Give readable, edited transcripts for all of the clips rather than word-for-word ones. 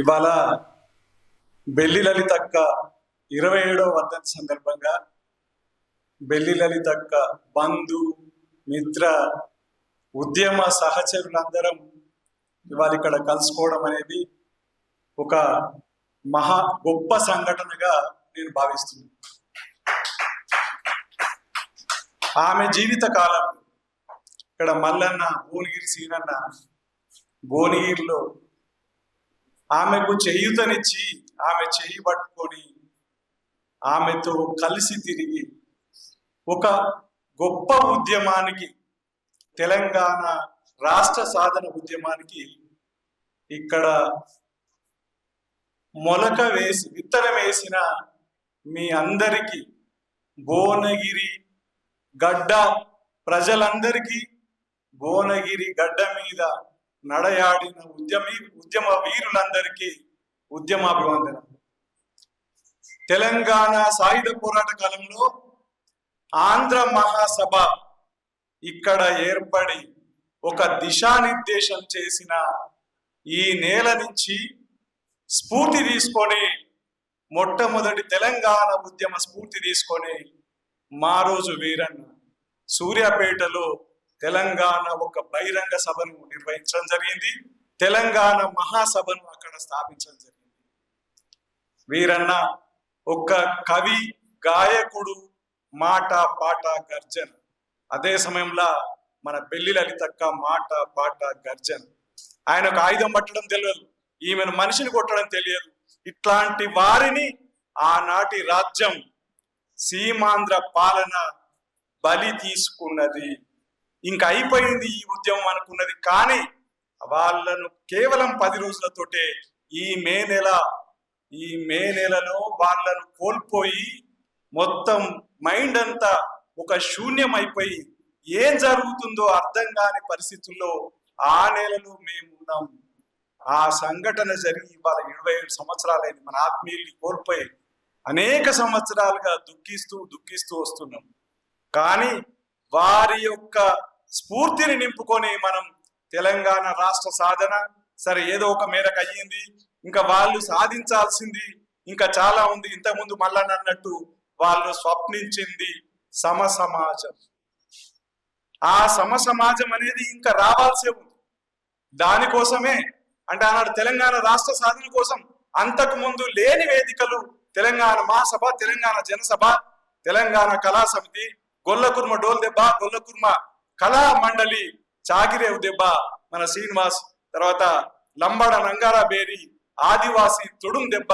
ఇవాళ బెల్లి లలితక్క 27వ వర్ధంతి సందర్భంగా బెల్లి లలితక్క బంధు మిత్ర ఉద్యమ సహచరులందరం ఇవాళ ఇక్కడ కలుసుకోవడం అనేది ఒక మహా గొప్ప సంఘటనగా నేను భావిస్తున్నాను. ఆమె జీవిత కాలం ఇక్కడ మల్లన్న భువనగిరి సీనన్న భువనగిరిలో ఆమెకు చేయూతనిచ్చి ఆమె చేయి పట్టుకొని ఆమెతో కలిసి తిరిగి ఒక గొప్ప ఉద్యమానికి, తెలంగాణ రాష్ట్ర సాధన ఉద్యమానికి ఇక్కడ మొలక వేసి విత్తనం వేసిన మీ అందరికీ, భువనగిరి గడ్డ ప్రజలందరికీ, భువనగిరి గడ్డ మీద నడయాడిన ఉద్యమ వీరులందరికీ ఉద్యమాభివందనం. తెలంగాణ సాయుధ పోరాట కాలంలో ఆంధ్ర మహాసభ ఇక్కడ ఏర్పడి ఒక దిశానిర్దేశం చేసిన ఈ నేల నుంచి స్ఫూర్తి తీసుకొని, మొట్టమొదటి తెలంగాణ ఉద్యమ స్ఫూర్తి తీసుకొని మా రోజు వీరన్న సూర్యాపేటలో తెలంగాణ ఒక బహిరంగ సభను నిర్వహించడం జరిగింది. తెలంగాణ మహాసభను అక్కడ స్థాపించడం జరిగింది. వీరన్న ఒక కవి, గాయకుడు, మాట పాట గర్జన. అదే సమయంలో మన బెల్లి లలితక్క మాట పాట గర్జన. ఆయనకు ఆయుధం పట్టడం తెలియదు, ఈమెను మనిషిని కొట్టడం తెలియదు. ఇట్లాంటి వారిని ఆనాటి రాజ్యం సీమాంధ్ర పాలన బలి తీసుకున్నది. ఇంకా అయిపోయింది ఈ ఉద్యమం అనుకున్నది. కానీ వాళ్ళను కేవలం 10 రోజులతోటే ఈ మే నెలలో వాళ్ళను కోల్పోయి మొత్తం మైండ్ అంతా ఒక శూన్యం అయిపోయి ఏం జరుగుతుందో అర్థం కాని పరిస్థితుల్లో ఆ నెలలో మేము ఉన్నాం. ఆ సంఘటన జరిగి ఇవాళ 27 సంవత్సరాలైంది. మన ఆత్మీయుల్ని కోల్పోయి అనేక సంవత్సరాలుగా దుఃఖిస్తూ వస్తున్నాం. కానీ వారి యొక్క స్ఫూర్తిని నింపుకొని మనం తెలంగాణ రాష్ట్ర సాధన సరే ఏదో ఒక మేరకు అయ్యింది. ఇంకా వాళ్ళు సాధించాల్సింది ఇంకా చాలా ఉంది. ఇంతకుముందు మల్లన్న అన్నట్టు వాళ్ళు స్వప్నించింది సమసమాజం. ఆ సమసమాజం అనేది ఇంకా రావాల్సే ఉంది. దానికోసమే అంటే ఆనాడు తెలంగాణ రాష్ట్ర సాధన కోసం అంతకు ముందు లేని వేదికలు తెలంగాణ మహాసభ, తెలంగాణ జనసభ, తెలంగాణ కళా సమితి, గొల్లకుర్మ డోల్ దెబ్బ, గొల్లకుర్మ కళా మండలి, చాగిరేవు దెబ్బ, మన శ్రీనివాస్, తర్వాత లంబాడ నంగారా బేరి, ఆదివాసి తొడుం దెబ్బ,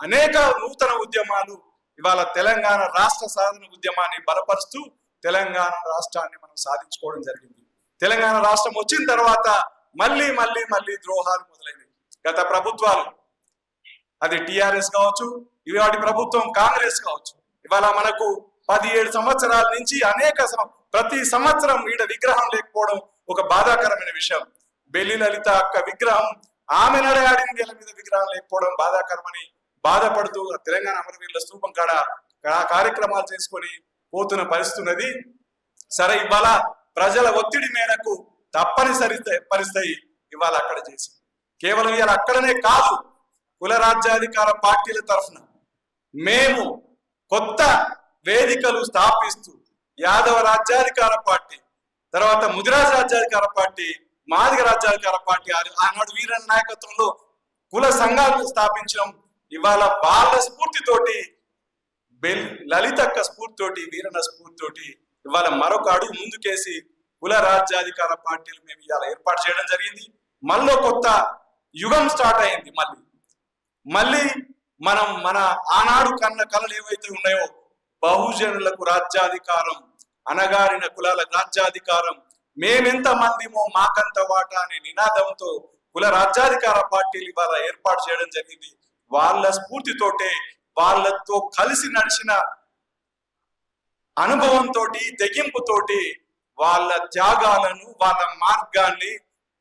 అనేక నూతన ఉద్యమాలు ఇవాళ తెలంగాణ రాష్ట్ర సాధన ఉద్యమాన్ని బలపరుస్తూ తెలంగాణ రాష్ట్రాన్ని మనం సాధించుకోవడం జరిగింది. తెలంగాణ రాష్ట్రం వచ్చిన తర్వాత మళ్ళీ ద్రోహాలు మొదలైనవి. గత ప్రభుత్వాలు, అది టిఆర్ఎస్ కావచ్చు, ఇవాటి ప్రభుత్వం కాంగ్రెస్ కావచ్చు, ఇవాళ మనకు 17 సంవత్సరాల నుంచి ప్రతి సంవత్సరం ఈడ విగ్రహం లేకపోవడం ఒక బాధాకరమైన విషయం. బెల్లి లలిత అక్క విగ్రహం, ఆమె నడయాడిన నేల మీద విగ్రహం లేకపోవడం బాధాకరమని బాధపడుతూ తెలంగాణ అమరవీరుల స్తూపం కాడ కార్యక్రమాలు చేసుకొని పోతున్న పరిస్థితున్నది. సరే ఇవాళ ప్రజల ఒత్తిడి మేరకు తప్పనిసరి పరిస్థితి ఇవాళ అక్కడ చేసి, కేవలం ఇవాళ అక్కడనే కాదు, కుల రాజ్యాధికార పార్టీల తరఫున మేము కొత్త వేదికలు స్థాపిస్తూ యాదవ రాజ్యాధికార పార్టీ, తర్వాత ముదిరాజ్ రాజ్యాధికార పార్టీ, మాదిగ రాజ్యాధికార పార్టీ, ఆనాడు వీరన్న నాయకత్వంలో కుల సంఘాలను స్థాపించడం. ఇవాళ వాళ్ళ స్ఫూర్తితోటి, లలితక్క స్ఫూర్తితోటి, వీరన్న స్ఫూర్తితోటి ఇవాళ మరొక అడుగు ముందుకేసి కుల రాజ్యాధికార పార్టీలు మేము ఇవాళ ఏర్పాటు చేయడం జరిగింది. మళ్ళీ కొత్త యుగం స్టార్ట్ అయింది. మళ్ళీ మనం మన ఆనాడు కన్న కళలు ఏవైతే ఉన్నాయో, బహుజనులకు రాజ్యాధికారం, అనగారిన కులాల రాజ్యాధికారం, మేమెంత మందిమో మాకంత వాటా అనే నినాదంతో కుల రాజ్యాధికార పార్టీలు ఇవాళ ఏర్పాటు చేయడం జరిగింది. వాళ్ళ స్ఫూర్తితోటే, వాళ్ళతో కలిసి నడిచిన అనుభవంతో, తెగింపుతోటి, వాళ్ళ త్యాగాలను, వాళ్ళ మార్గాన్ని,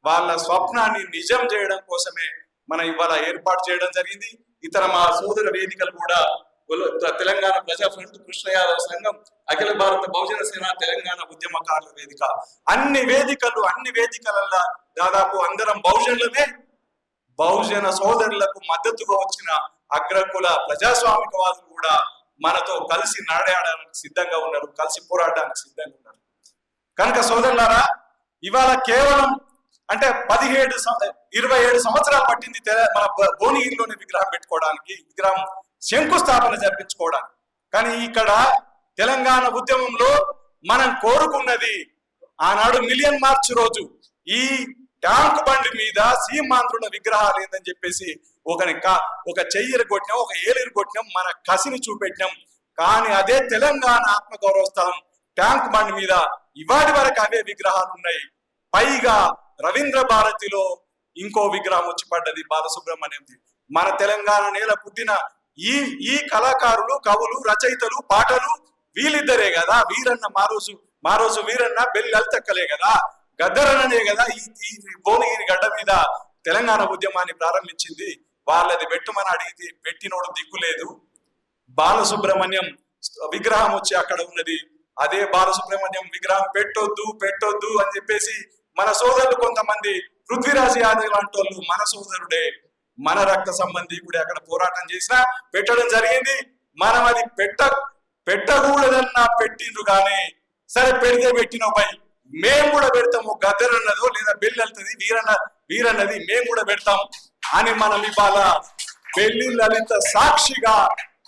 వాళ్ళ స్వప్నాన్ని నిజం చేయడం కోసమే మనం ఇవాళ ఏర్పాటు చేయడం జరిగింది. ఇతర మా సోదర వేదికలు కూడా తెలంగాణ ప్రజా ఫ్రంట్, కృష్ణ యాదవ్ సంఘం, అఖిల భారత బహుజన సేన, తెలంగాణ ఉద్యమకారుల వేదిక, అన్ని వేదికలల్లో దాదాపు అందరం బహుజనులమే. బహుజన సోదరులకు మద్దతుగా వచ్చిన అగ్రకుల ప్రజాస్వామికవాదులు కూడా మనతో కలిసి నడవడానికి సిద్ధంగా ఉన్నారు, కలిసి పోరాడడానికి సిద్ధంగా ఉన్నారు. కనుక సోదరులారా, ఇవాళ కేవలం అంటే 27 సంవత్సరాలు పట్టింది మన భువనగిరిలోని విగ్రహం పెట్టుకోవడానికి, విగ్రహం శంకుస్థాపన జరిపించుకోవడానికి. కానీ ఇక్కడ తెలంగాణ ఉద్యమంలో మనం కోరుకున్నది ఆనాడు మిలియన్ మార్చ్ రోజు ఈ ట్యాంక్ బండి మీద సీమాంధ్రుల విగ్రహాలు ఏందని చెప్పేసి ఒక చెయ్యరు కొట్టినాం, ఒక ఏలిరు కొట్టినాం, మన కసిని చూపెట్టినాం. కానీ అదే తెలంగాణ ఆత్మగౌరవ స్థలం ట్యాంక్ బండి మీద ఇవాటి వరకు అవే విగ్రహాలు ఉన్నాయి. పైగా రవీంద్ర భారతిలో ఇంకో విగ్రహం వచ్చి పడ్డది, బాలసుబ్రహ్మణ్యంది. మన తెలంగాణ నేల పుట్టిన ఈ కళాకారులు, కవులు, రచయితలు, పాటలు వీళ్ళిద్దరే కదా. వీరన్న మారోజు వీరన్న బెల్లి లలితక్కలే కదా, గద్దరన్ననే కదా ఈ భువనగిరి గడ్డ మీద తెలంగాణ ఉద్యమాన్ని ప్రారంభించింది. వాళ్ళది పెట్టుమని అడిగితే పెట్టినోడు దిక్కులేదు. బాలసుబ్రహ్మణ్యం విగ్రహం వచ్చి అక్కడ ఉన్నది. అదే బాలసుబ్రహ్మణ్యం విగ్రహం పెట్టొద్దు అని చెప్పేసి మన సోదరులు కొంతమంది, పృథ్వీరాజ్ యాదవ్ లాంటి వాళ్ళు మన సోదరుడే, మన రక్త సంబంధికుడే, అక్కడ పోరాటం చేసినా పెట్టడం జరిగింది. మనం అది పెట్టకూడదన్నా పెట్టిండ్రు. కానీ సరే పెడితే పెట్టినపై మేము కూడా పెడతాము, గద్దరన్నదో లేదా బెల్లి వెళ్తుంది, వీరన్నది మేము కూడా పెడతాం అని మనం ఇవాళ బెల్లి లలిత సాక్షిగా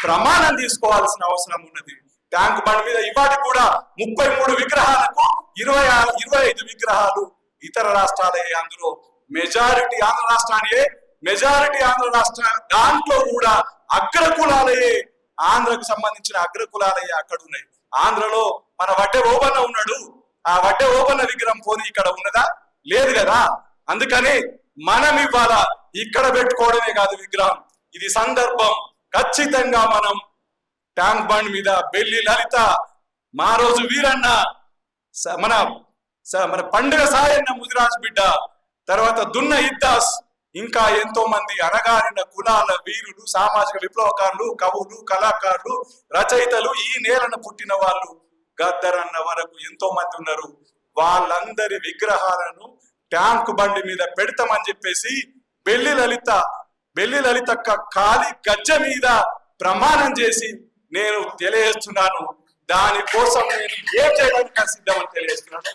ప్రమాణం తీసుకోవాల్సిన అవసరం ఉన్నది. ట్యాంక్ బండ్ మీద ఇవాటి కూడా 33 విగ్రహాలకు 25 విగ్రహాలు ఇతర రాష్ట్రాలే, అందులో మెజారిటీ ఆంధ్ర రాష్ట్రానియే, మెజారిటీ ఆంధ్ర రాష్ట్ర దాంట్లో కూడా అగ్రకులాలయే, ఆంధ్రకు సంబంధించిన అగ్రకులాలయే అక్కడ ఉన్నాయి. ఆంధ్రలో మన వడ్డే ఓబన్న ఉన్నాడు, ఆ వడ్డే ఓబన్న విగ్రహం పోనీ ఇక్కడ ఉన్నదా? లేదు కదా. అందుకని మనం ఇవాళ ఇక్కడ పెట్టుకోవడమే కాదు విగ్రహం, ఇది సందర్భం. ఖచ్చితంగా మనం ట్యాంక్ బండ్ మీద బెల్లి లలిత, మారోజు వీరన్న, మన పండుగ సాయన్న ముదిరాజ్ బిడ్డ, తర్వాత దున్న ఇద్దాస్, ఇంకా ఎంతో మంది అనగారిన కులాల వీరులు, సామాజిక విప్లవకారులు, కవులు, కళాకారులు, రచయితలు, ఈ నేలను పుట్టిన వాళ్ళు గద్దరన్న వరకు ఎంతో మంది ఉన్నారు. వాళ్ళందరి విగ్రహాలను ట్యాంక్ బండి మీద పెడతామని చెప్పేసి బెల్లి లలిత కాలి గజ్జ మీద ప్రమాణం చేసి నేను తెలియజేస్తున్నాను. దానికోసం నేను ఏం చేయడానికి సిద్ధమని తెలియజేస్తున్నాను.